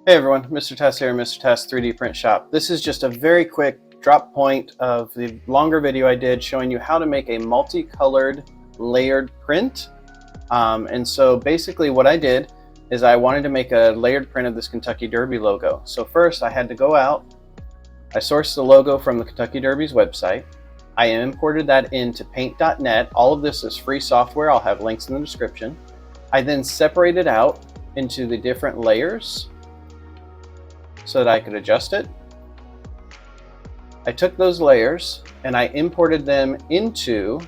Hey everyone, MrTass here, MrTass 3D Print Shop. This is just a very quick drop point of the longer video I did showing you how to make a multicolored layered print. And so basically what I did is I wanted to make a layered print of this Kentucky Derby logo. So first I had to go out, I sourced the logo from the Kentucky Derby's website. I imported that into paint.net. All of this is free software. I'll have links in the description. I then separated out into the different layers so that I could adjust it. I took those layers and I imported them into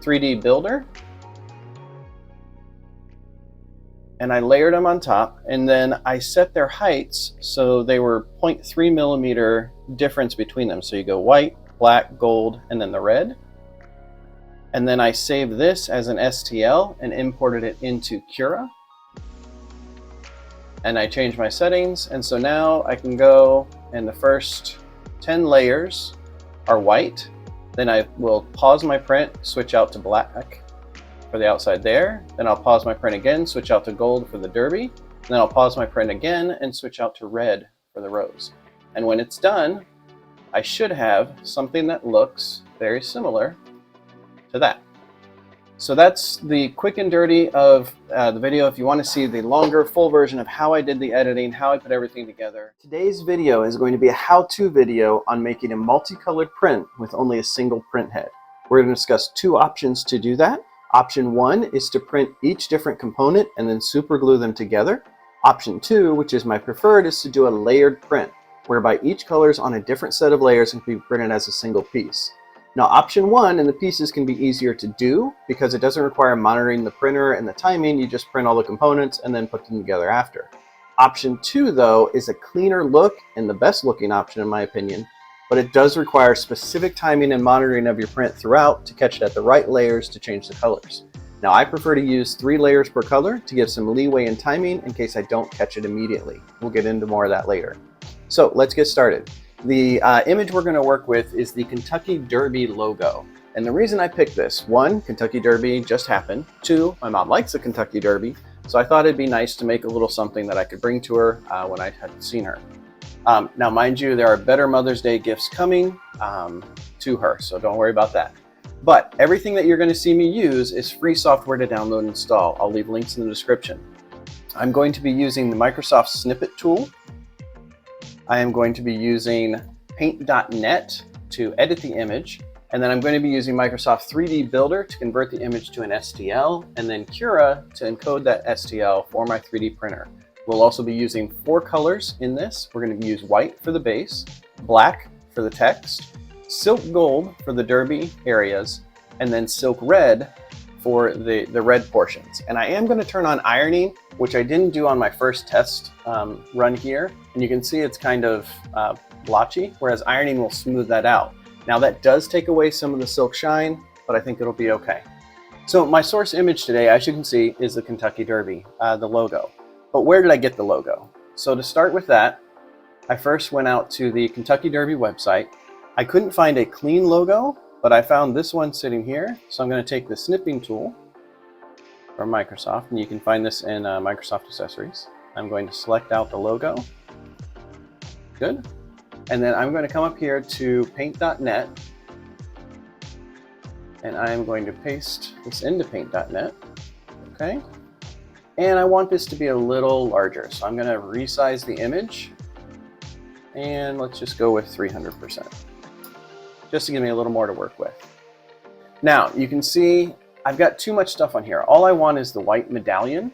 3D Builder and I layered them on top, and then I set their heights so they were 0.3 millimeter difference between them. So you go white, black, gold, and then the red. And then I saved this as an STL and imported it into Cura. And I changed my settings, and so now I can go, and the first 10 layers are white. Then I will pause my print, switch out to black for the outside there. Then I'll pause my print again, switch out to gold for the derby. And then I'll pause my print again and switch out to red for the rose. And when it's done, I should have something that looks very similar to that. So that's the quick and dirty of the video. If you want to see the longer, full version of how I did the editing, how I put everything together. Today's video is going to be a how-to video on making a multicolored print with only a single print head. We're going to discuss two options to do that. Option one is to print each different component and then super glue them together. Option two, which is my preferred, is to do a layered print, whereby each color is on a different set of layers and can be printed as a single piece. Now option one and the pieces can be easier to do because it doesn't require monitoring the printer and the timing. You just print all the components and then put them together after. Option two though is a cleaner look and the best looking option in my opinion, but it does require specific timing and monitoring of your print throughout to catch it at the right layers to change the colors. Now I prefer to use 3 layers per color to give some leeway in timing in case I don't catch it immediately. We'll get into more of that later. So let's get started. The image we're going to work with is the Kentucky Derby logo. And the reason I picked this, one, Kentucky Derby just happened. Two, my mom likes the Kentucky Derby. So I thought it'd be nice to make a little something that I could bring to her when I hadn't seen her. Now, mind you, there are better Mother's Day gifts coming to her, so don't worry about that. But everything that you're going to see me use is free software to download and install. I'll leave links in the description. I'm going to be using the Microsoft Snippet tool. I am going to be using paint.net to edit the image, and then I'm going to be using Microsoft 3D Builder to convert the image to an STL, and then Cura to encode that STL for my 3D printer. We'll also be using 4 colors in this. We're going to use white for the base, black for the text, silk gold for the derby areas, and then silk red for the red portions. And I am going to turn on ironing, which I didn't do on my first test run here. And you can see it's kind of blotchy, whereas ironing will smooth that out. Now that does take away some of the silk shine, but I think it'll be okay. So my source image today, as you can see, is the Kentucky Derby, the logo. But where did I get the logo? So to start with that, I first went out to the Kentucky Derby website. I couldn't find a clean logo, but I found this one sitting here. So I'm going to take the snipping tool from Microsoft, and you can find this in Microsoft Accessories. I'm going to select out the logo. Good. And then I'm going to come up here to paint.net, and I'm going to paste this into paint.net. Okay. And I want this to be a little larger, so I'm going to resize the image, and let's just go with 300%. Just to give me a little more to work with. Now, you can see I've got too much stuff on here. All I want is the white medallion.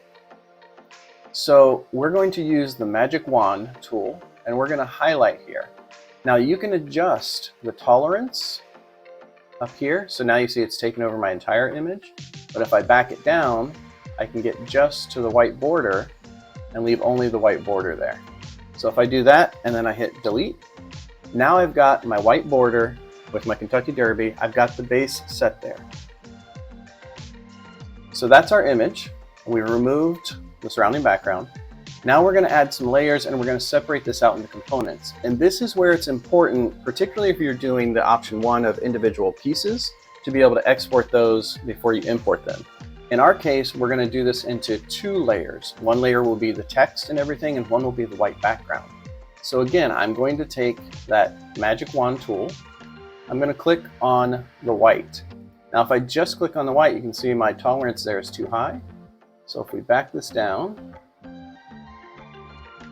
So we're going to use the magic wand tool, and we're going to highlight here. Now you can adjust the tolerance up here. So now you see it's taken over my entire image. But if I back it down, I can get just to the white border and leave only the white border there. So if I do that and then I hit delete, now I've got my white border with my Kentucky Derby. I've got the base set there. So that's our image. We removed the surrounding background. Now we're going to add some layers and we're going to separate this out into components. And this is where it's important, particularly if you're doing the option one of individual pieces, to be able to export those before you import them. In our case, we're going to do this into 2 layers. One layer will be the text and everything, and one will be the white background. So again, I'm going to take that magic wand tool. I'm going to click on the white. Now if I just click on the white, you can see my tolerance there is too high. So if we back this down,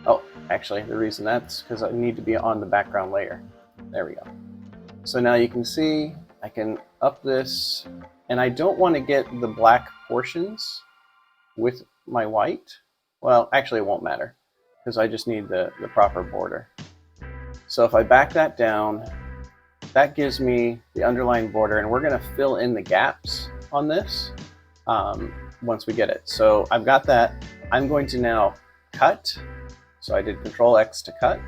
oh, actually the reason that's because I need to be on the background layer. There we go. So now you can see I can up this, and I don't want to get the black portions with my white. Well, actually it won't matter because I just need the proper border. So if I back that down, that gives me the underlying border, and we're going to fill in the gaps on this once we get it. So I've got that. I'm going to now cut. So I did Control X to cut.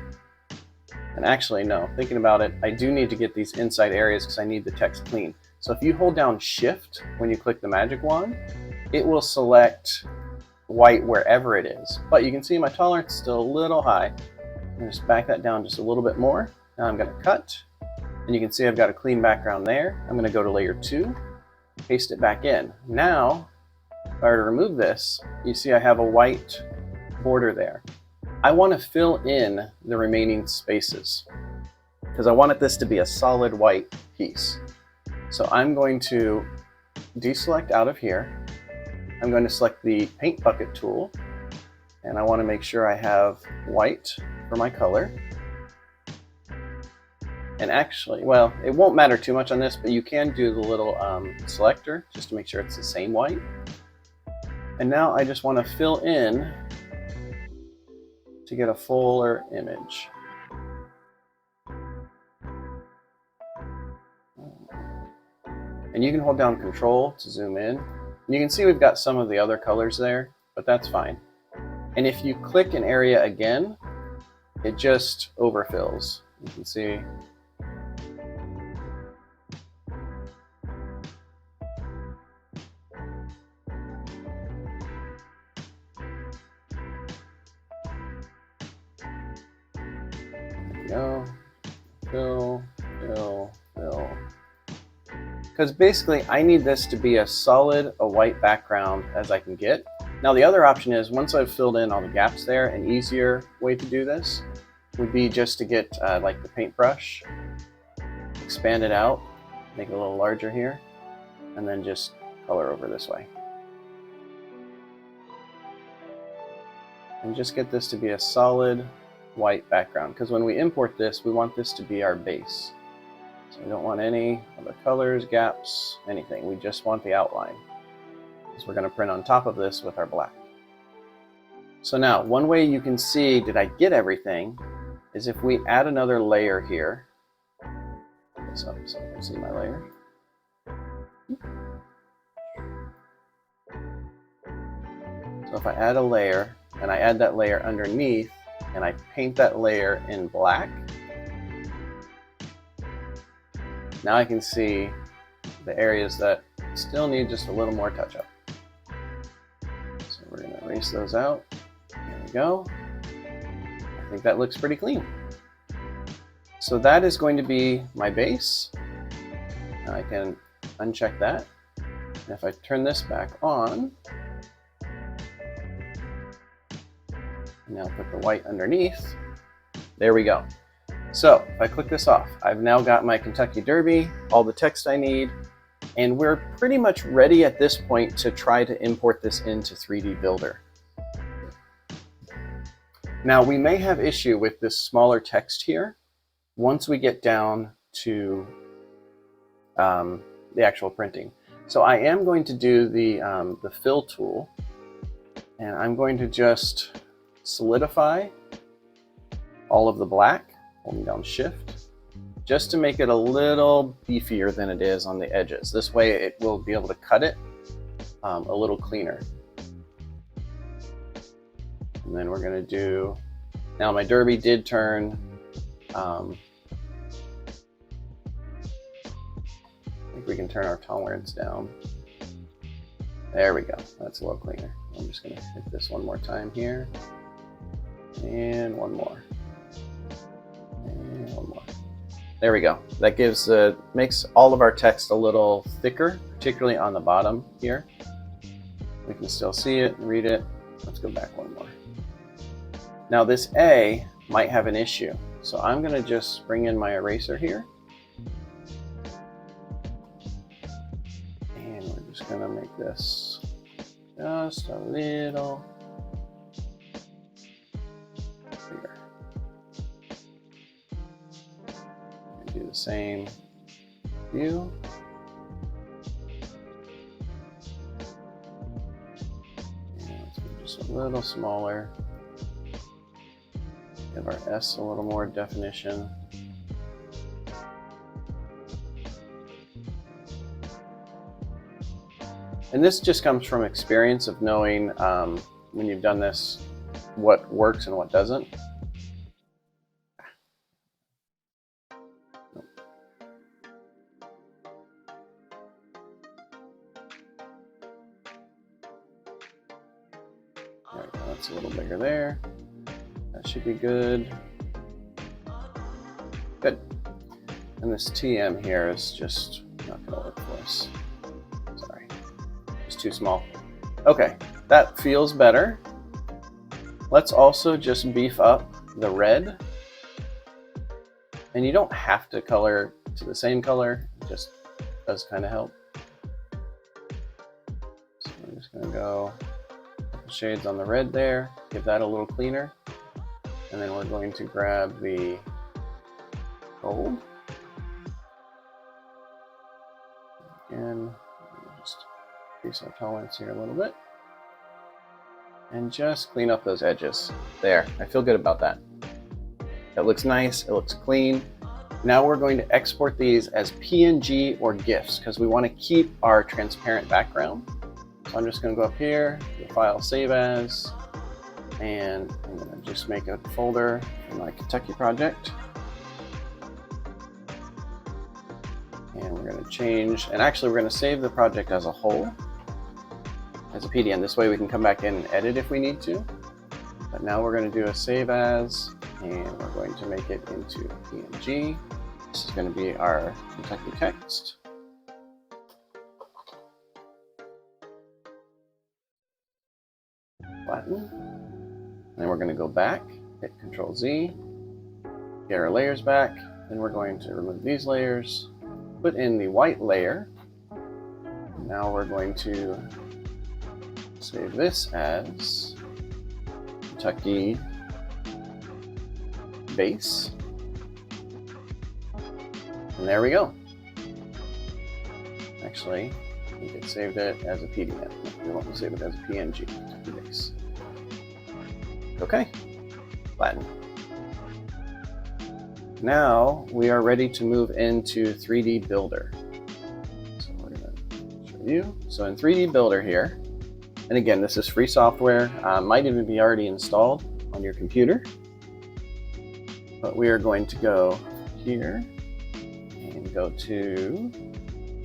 And actually, no, thinking about it, I do need to get these inside areas because I need the text clean. So if you hold down Shift when you click the magic wand, it will select white wherever it is. But you can see my tolerance is still a little high. I'm just back that down just a little bit more. Now I'm going to cut. And you can see I've got a clean background there. I'm going to go to layer 2, paste it back in. Now, if I were to remove this, you see I have a white border there. I want to fill in the remaining spaces because I wanted this to be a solid white piece. So I'm going to deselect out of here. I'm going to select the paint bucket tool, and I want to make sure I have white for my color. And actually, well, it won't matter too much on this, but you can do the little selector just to make sure it's the same white. And now I just want to fill in to get a fuller image. And you can hold down Control to zoom in. And you can see we've got some of the other colors there, but that's fine. And if you click an area again, it just overfills. You can see. Go, fill, fill, fill. Because basically I need this to be as solid a white background as I can get. Now the other option is, once I've filled in all the gaps there, an easier way to do this would be just to get like the paintbrush, expand it out, make it a little larger here, and then just color over this way. And just get this to be a solid white background, because when we import this, we want this to be our base. So we don't want any other colors, gaps, anything. We just want the outline, because we're going to print on top of this with our black. So now, one way you can see did I get everything is if we add another layer here. Put this up so you can see my layer. So if I add a layer and I add that layer underneath, and I paint that layer in black, now I can see the areas that still need just a little more touch up. So we're going to erase those out. There we go. I think that looks pretty clean. So that is going to be my base. Now I can uncheck that. And if I turn this back on, now put the white underneath. There we go. So if I click this off, I've now got my Kentucky Derby, all the text I need, and we're pretty much ready at this point to try to import this into 3D Builder. Now we may have issue with this smaller text here once we get down to the actual printing. So I am going to do the fill tool, and I'm going to just solidify all of the black, holding down Shift, just to make it a little beefier than it is on the edges. This way it will be able to cut it a little cleaner. And then we're going to do, now my derby did turn, I think we can turn our tolerance down. There we go, that's a little cleaner. I'm just going to hit this one more time here. And one more. And one more. There we go. That gives makes all of our text a little thicker, particularly on the bottom here. can still see it, read it. Let's go back one more. Now this A might have an issue. So I'm going to just bring in my eraser here. And we're just going to make this just a little bigger. And do the same view. And let's make just a little smaller. Give our S a little more definition. And this just comes from experience of knowing when you've done this, what works and what doesn't. There we go, that's a little bigger there. That should be good. Good. And this TM here is just not going to work for us. Sorry, it's too small. Okay, that feels better. Let's also just beef up the red. And you don't have to color to the same color, it just does kind of help. So I'm just going to go a couple shades on the red there, give that a little cleaner. And then we're going to grab the gold. Again, just increase our tolerance here a little bit. And just clean up those edges. There, I feel good about that. It looks nice, it looks clean. Now we're going to export these as PNG or GIFs because we want to keep our transparent background. So I'm just going to go up here, the file save as, and I'm going to just make a folder for my Kentucky project. And we're going to change, and actually we're going to save the project as a whole, as a PDN. This way we can come back in and edit if we need to. But now we're going to do a save as, and we're going to make it into PNG. This is going to be our Kentucky text. Flatten. And then we're going to go back, hit Control Z, get our layers back. Then we're going to remove these layers, put in the white layer. Now we're going to save this as Kentucky base. And there we go. Actually, we could save it as a PDF. We want to save it as a PNG, Kentucky base. Okay, flatten. Now we are ready to move into 3D Builder. So we're going to show you. So in 3D Builder here, and again, this is free software, might even be already installed on your computer. But we are going to go here and go to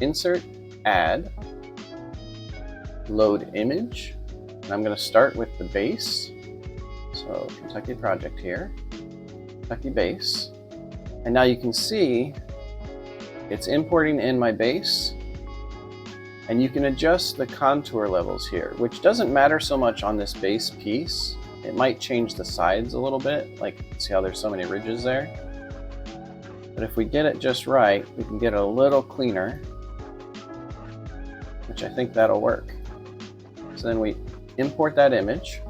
Insert, Add, Load Image. And I'm going to start with the base. So Kentucky project here, Kentucky base. And now you can see it's importing in my base. And you can adjust the contour levels here, which doesn't matter so much on this base piece. It might change the sides a little bit, like see how there's so many ridges there. But if we get it just right, we can get it a little cleaner, which I think that'll work. So then we import that image.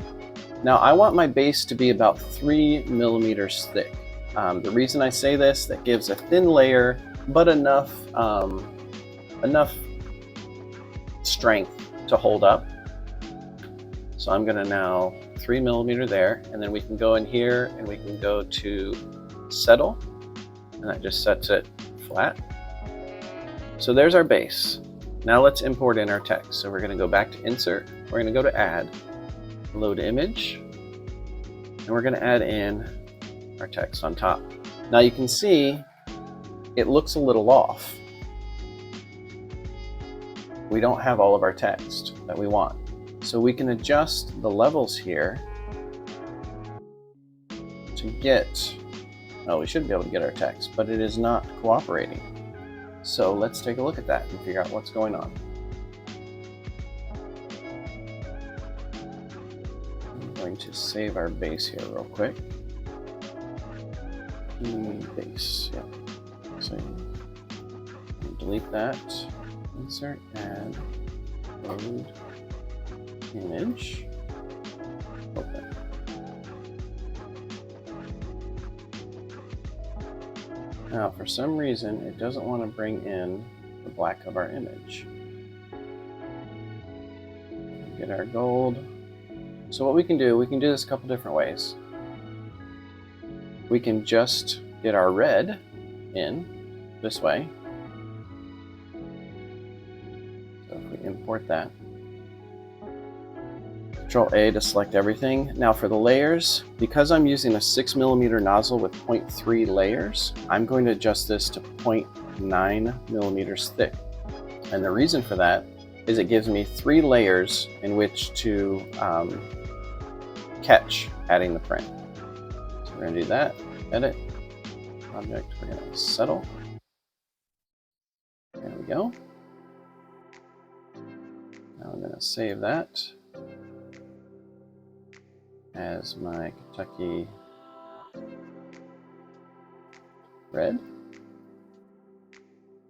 Now I want my base to be about 3 millimeters thick. The reason I say this, that gives a thin layer, but enough strength to hold up. So I'm gonna now 3 millimeter there, and then we can go in here and we can go to settle, and that just sets it flat. So there's our base. Now let's import in our text. So we're gonna go back to insert, we're gonna go to add, load image, and we're gonna add in our text on top. Now you can see it looks a little off. We don't have all of our text that we want. So we can adjust the levels here to get, oh, we should be able to get our text, but it is not cooperating. So let's take a look at that and figure out what's going on. going to save our base here real quick. Base, yeah. So delete that. Insert, add, load, image, open. Now, for some reason, it doesn't want to bring in the black of our image. Get our gold. So what we can do this a couple different ways. We can just get our red in this way. So if we import that, Control A to select everything. Now for the layers, because I'm using a 6mm nozzle with 0.3 layers, I'm going to adjust this to 0.9mm thick. And the reason for that is it gives me 3 layers in which to catch adding the print. So we're going to do that, edit, object, we're going to settle. There we go. Now I'm going to save that as my Kentucky red.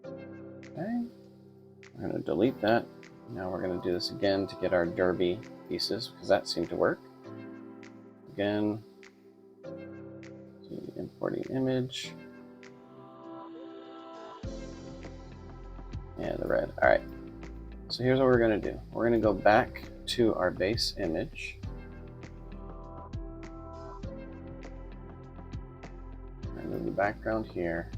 Okay, we're going to delete that. Now we're going to do this again to get our derby pieces because that seemed to work. Again, importing image. And the red. All right. So here's what we're going to do. We're going to go back to our base image. Move the background here.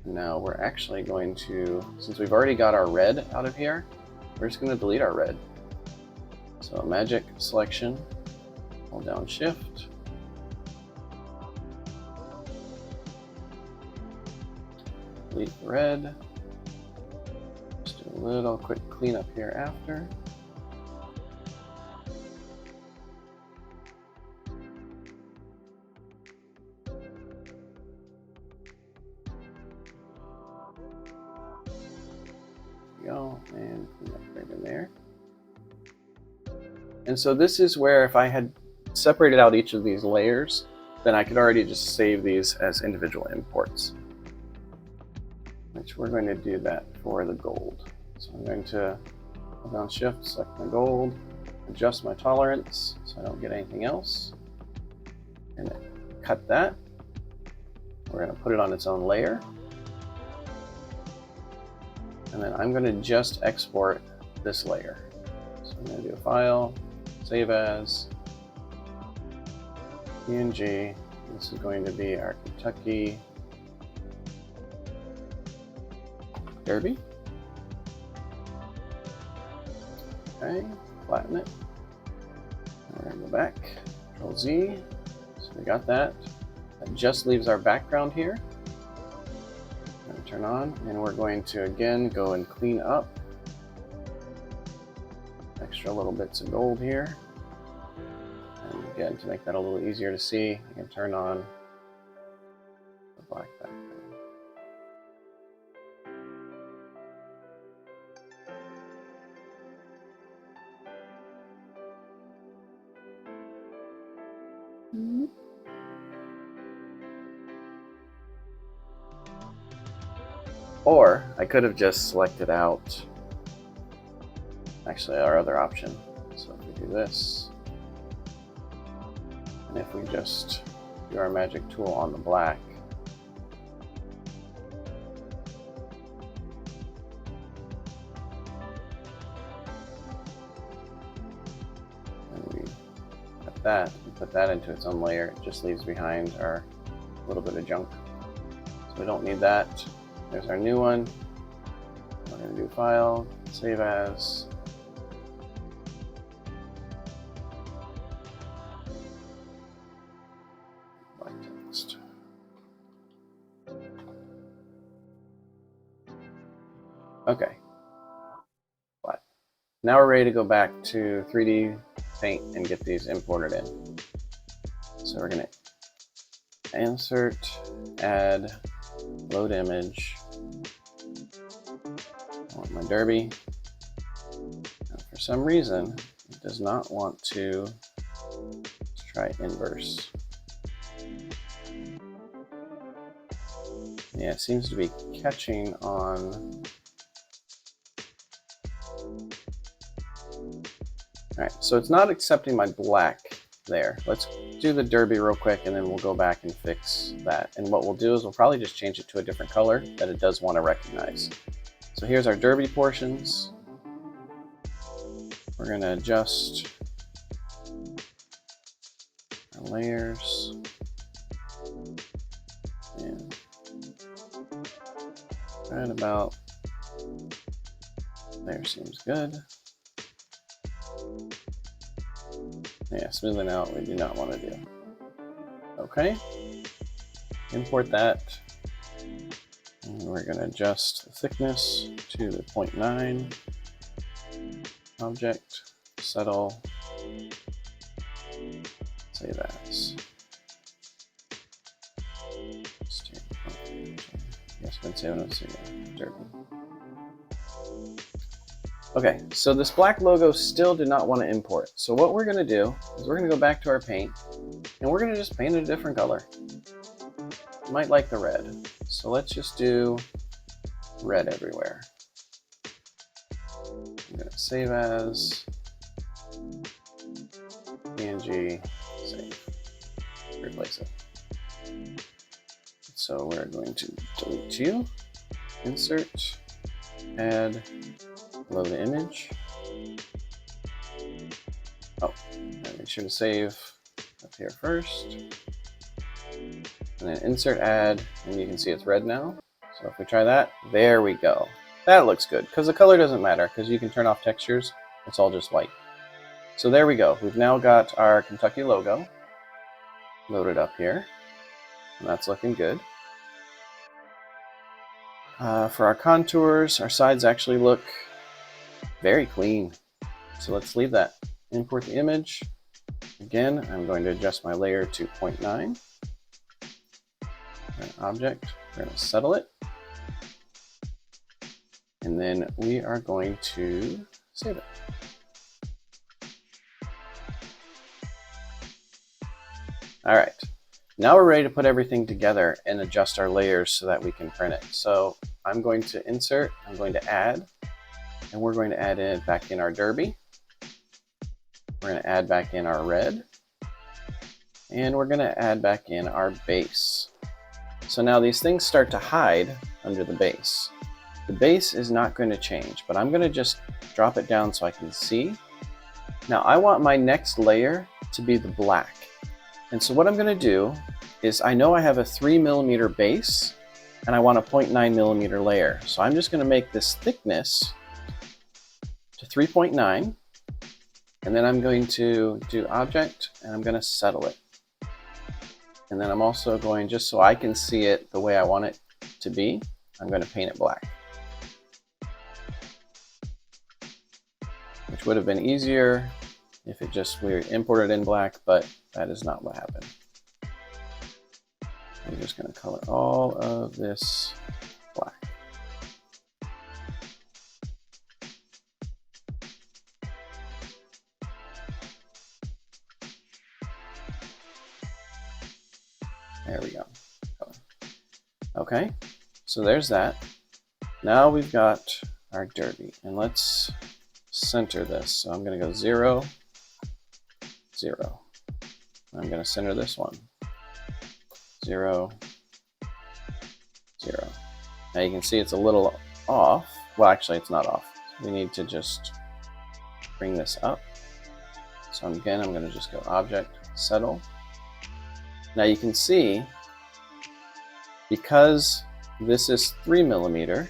Now we're actually going to, since we've already got our red out of here, we're just going to delete our red. So magic selection, hold down shift. Delete the red. Just do a little quick cleanup here after. Go and clean up right in there. And so this is where if I had separated out each of these layers, then I could already just save these as individual imports. Which we're going to do that for the gold. So I'm going to hold down shift, select my gold, adjust my tolerance so I don't get anything else. And cut that. We're going to put it on its own layer. And then I'm going to just export this layer. So I'm going to do a file, save as, PNG. This is going to be our Kentucky Derby. Okay, flatten it. We're going to go back, Control Z. So we got that. That just leaves our background here. Turn on, and we're going to again go and clean up extra little bits of gold here. And again, to make that a little easier to see, you can turn on the black background. Or I could have just selected out actually our other option. So if we do this, and if we just do our magic tool on the black, and we cut that and put that into its own layer, it just leaves behind our little bit of junk. So we don't need that. There's our new one. We're going to do file, save as. Black text. Okay. But now we're ready to go back to 3D Paint and get these imported in. So we're going to insert, add, load image. I want my derby. Now for some reason, it does not want to. Let's try inverse. Yeah, it seems to be catching on. All right, so it's not accepting my black there. Let's do the derby real quick and then we'll go back and fix that. And what we'll do is we'll probably just change it to a different color that it does want to recognize. So here's our derby portions. We're going to adjust our layers. And right about there seems good. Yeah, smoothing out we do not want to do. Okay, import that. And we're going to adjust the thickness to the 0.9. Object, settle, save as. Yes, been saving us derby. Okay, so this black logo still did not want to import. So what we're going to do is we're going to go back to our paint and we're going to just paint it a different color. You might like the red. So let's just do red everywhere. I'm going to save as, PNG, save, replace it. So we're going to delete you, insert, add, load the image. Oh, and make sure to save up here first. And then insert, add, and you can see it's red now. So if we try that, there we go. That looks good, because the color doesn't matter, because you can turn off textures. It's all just white. So there we go. We've now got our Kentucky logo loaded up here, and that's looking good. For our contours, our sides actually look very clean. So let's leave that. Import the image. Again, I'm going to adjust my layer to 0.9. Object, we're going to settle it. And then we are going to save it. All right, now we're ready to put everything together and adjust our layers so that we can print it. So I'm going to insert, I'm going to add, and we're going to add in back in our derby. We're going to add back in our red, and we're going to add back in our base. So now these things start to hide under the base. The base is not going to change, but I'm going to just drop it down so I can see. Now I want my next layer to be the black. And so what I'm going to do is I know I have a 3mm base and I want a 0.9mm layer. So I'm just going to make this thickness to 3.9, and then I'm going to do object and I'm going to settle it. And then I'm also going, just so I can see it the way I want it to be, I'm going to paint it black. Which would have been easier if it just we imported in black, but that is not what happened. I'm just going to color all of this black. There we go. Okay, so there's that. Now we've got our derby, and let's center this. So I'm going to go 0, 0. I'm going to center this one. 0, 0. Now you can see it's a little off. Well, actually it's not off. We need to just bring this up. So again, I'm going to just go object, settle. Now you can see, because this is 3mm,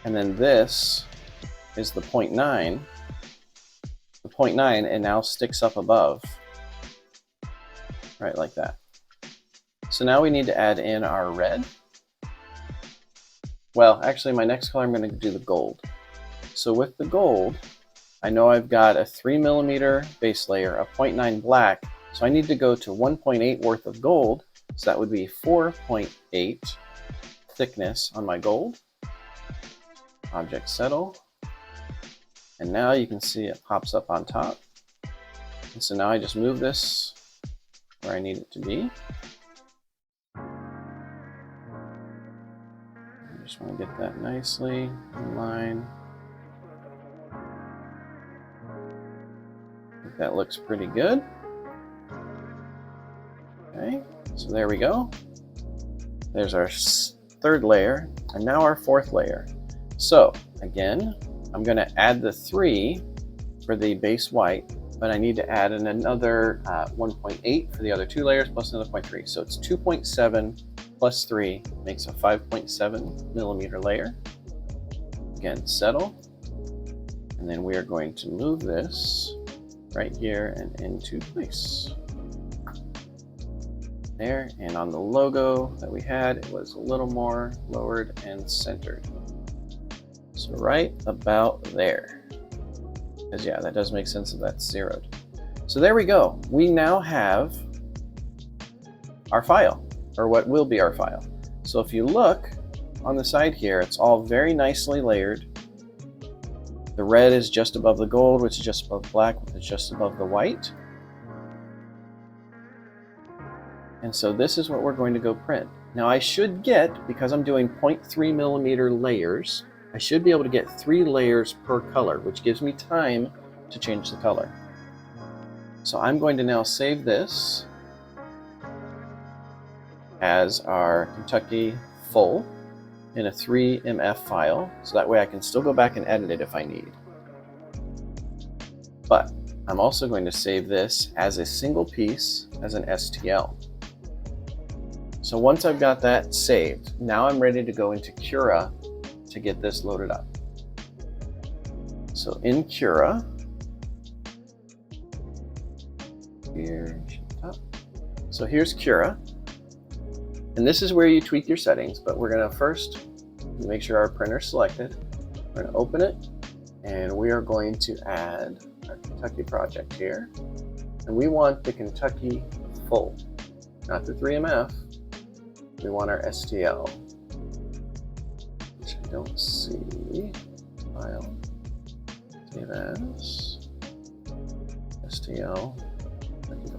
and then this is the 0.9, the 0.9, it now sticks up above, right like that. So now we need to add in our red. Well, actually my next color I'm going to do the gold. So with the gold, I know I've got a 3mm base layer, a 0.9 black, so I need to go to 1.8 worth of gold, so that would be 4.8 thickness on my gold. Object settle. And now you can see it pops up on top. And so now I just move this where I need it to be. I just want to get that nicely in line. I think that looks pretty good. Okay, so there we go. There's our third layer, and now our fourth layer. So again, I'm going to add the 3 for the base white, but I need to add another 1.8 for the other 2 layers plus another 0.3. So it's 2.7 plus 3 makes a 5.7 millimeter layer. Again, settle. And then we are going to move this right here and into place. There, and on the logo that we had, it was a little more lowered and centered. So right about there. Because yeah, that does make sense if that's zeroed. So there we go. We now have our file, or what will be our file. So if you look on the side here, it's all very nicely layered. The red is just above the gold, which is just above black, which is just above the white. And so this is what we're going to go print. Now I should get, because I'm doing 0.3 millimeter layers, I should be able to get 3 layers per color, which gives me time to change the color. So I'm going to now save this as our Kentucky full in a 3MF file, so that way I can still go back and edit it if I need. But I'm also going to save this as a single piece as an STL. So once I've got that saved, now I'm ready to go into Cura to get this loaded up. So in Cura, here, so here's Cura, and this is where you tweak your settings, but we're gonna first make sure our printer's selected. We're gonna open it, and we are going to add our Kentucky project here. And we want the Kentucky full, not the 3MF. We want our STL, which I don't see. File, save as, STL.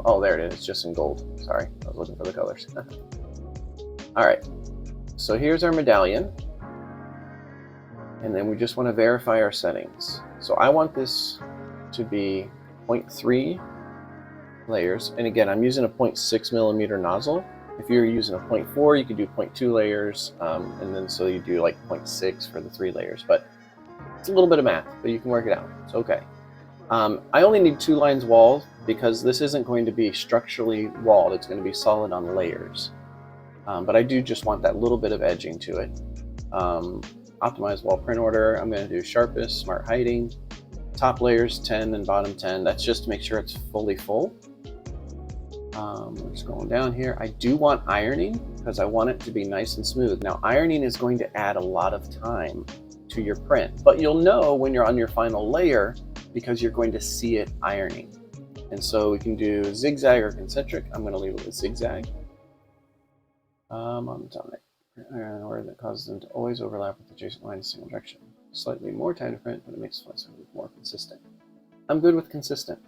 Oh, there it is, just in gold. Sorry, I was looking for the colors. All right, so here's our medallion. And then we just want to verify our settings. So I want this to be 0.3 layers. And again, I'm using a 0.6 millimeter nozzle. If you're using a 0.4, you could do 0.2 layers. And then so you do like 0.6 for the 3 layers. But it's a little bit of math, but you can work it out. It's okay. I only need 2 lines walled because this isn't going to be structurally walled. It's going to be solid on layers. But I do just want that little bit of edging to it. Optimize wall print order. I'm going to do sharpest, smart hiding, top layers 10 and bottom 10. That's just to make sure it's fully full. We're scrolling down here. I do want ironing because I want it to be nice and smooth. Now ironing is going to add a lot of time to your print, but you'll know when you're on your final layer because you're going to see it ironing. And so we can do zigzag or concentric. I'm going to leave it with zigzag. On the top in order that causes them to always overlap with adjacent lines in a single direction. Slightly more time to print, but it makes it more consistent. I'm good with consistent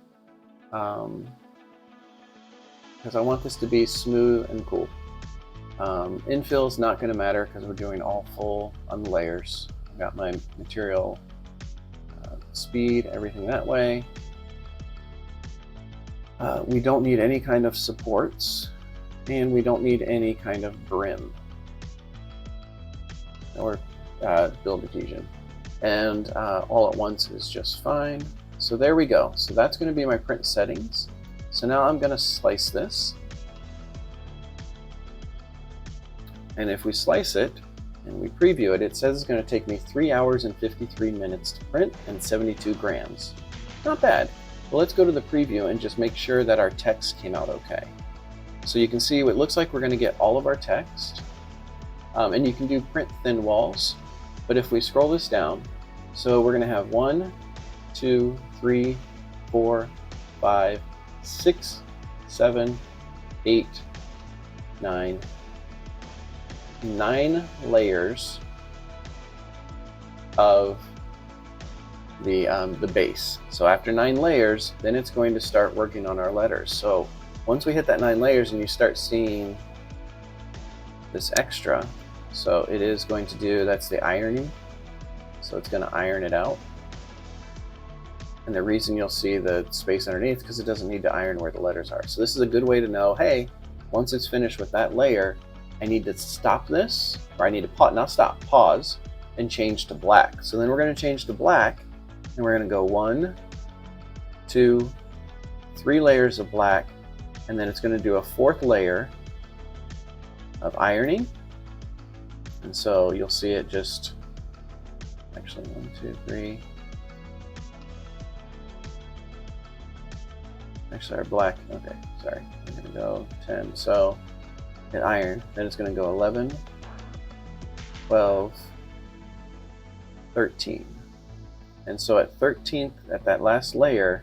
because I want this to be smooth and cool. Infill is not going to matter because we're doing all full on the layers. I've got my material speed, everything that way. We don't need any kind of supports, and we don't need any kind of brim or build adhesion. And all at once is just fine. So there we go. So that's going to be my print settings. So now I'm going to slice this. And if we slice it and we preview it, it says it's going to take me 3 hours and 53 minutes to print and 72 grams. Not bad. Well, let's go to the preview and just make sure that our text came out okay. So you can see it looks like we're going to get all of our text. And you can do print thin walls. But if we scroll this down, so we're going to have 1, 2, 3, 4, 5, 6, 7, 8, 9, 9 layers of the base. So after 9 layers, then it's going to start working on our letters. So once we hit that 9 layers and you start seeing this extra, so it is going to do, that's the ironing. So it's going to iron it out. And the reason you'll see the space underneath is because it doesn't need to iron where the letters are. So this is a good way to know, hey, once it's finished with that layer, I need to stop this, or I need to pause, not stop, pause, and change to black. So then we're going to change to black, and we're going to go 1, 2, 3 layers of black, and then it's going to do a 4th layer of ironing. And so you'll see it just, actually 1, 2, 3. Actually, our black, okay, sorry. I'm going to go 10. So hit iron, then it's going to go 11, 12, 13. And so at 13th, at that last layer,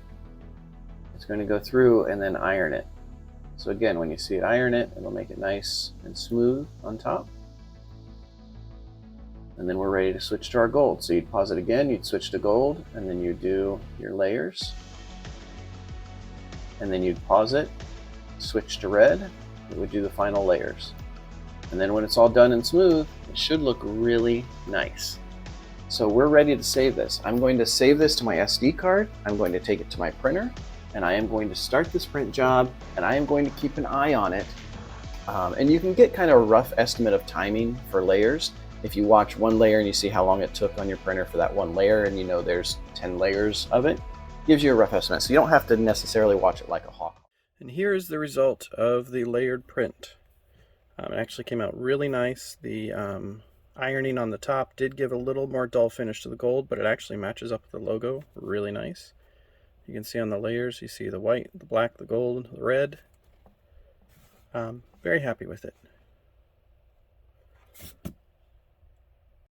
it's going to go through and then iron it. So again, when you see it iron it, it'll make it nice and smooth on top. And then we're ready to switch to our gold. So you'd pause it again, you'd switch to gold, and then you do your layers. And then you'd pause it, switch to red, it would do the final layers. And then when it's all done and smooth, it should look really nice. So we're ready to save this. I'm going to save this to my SD card, I'm going to take it to my printer, and I am going to start this print job, and I am going to keep an eye on it. And you can get kind of a rough estimate of timing for layers. If you watch one layer and you see how long it took on your printer for that one layer, and you know there's 10 layers of it, gives you a rough estimate. So you don't have to necessarily watch it like a hawk. And here is the result of the layered print. It actually came out really nice. The ironing on the top did give a little more dull finish to the gold, but it actually matches up with the logo really nice. You can see on the layers, you see the white, the black, the gold, the red. Very happy with it.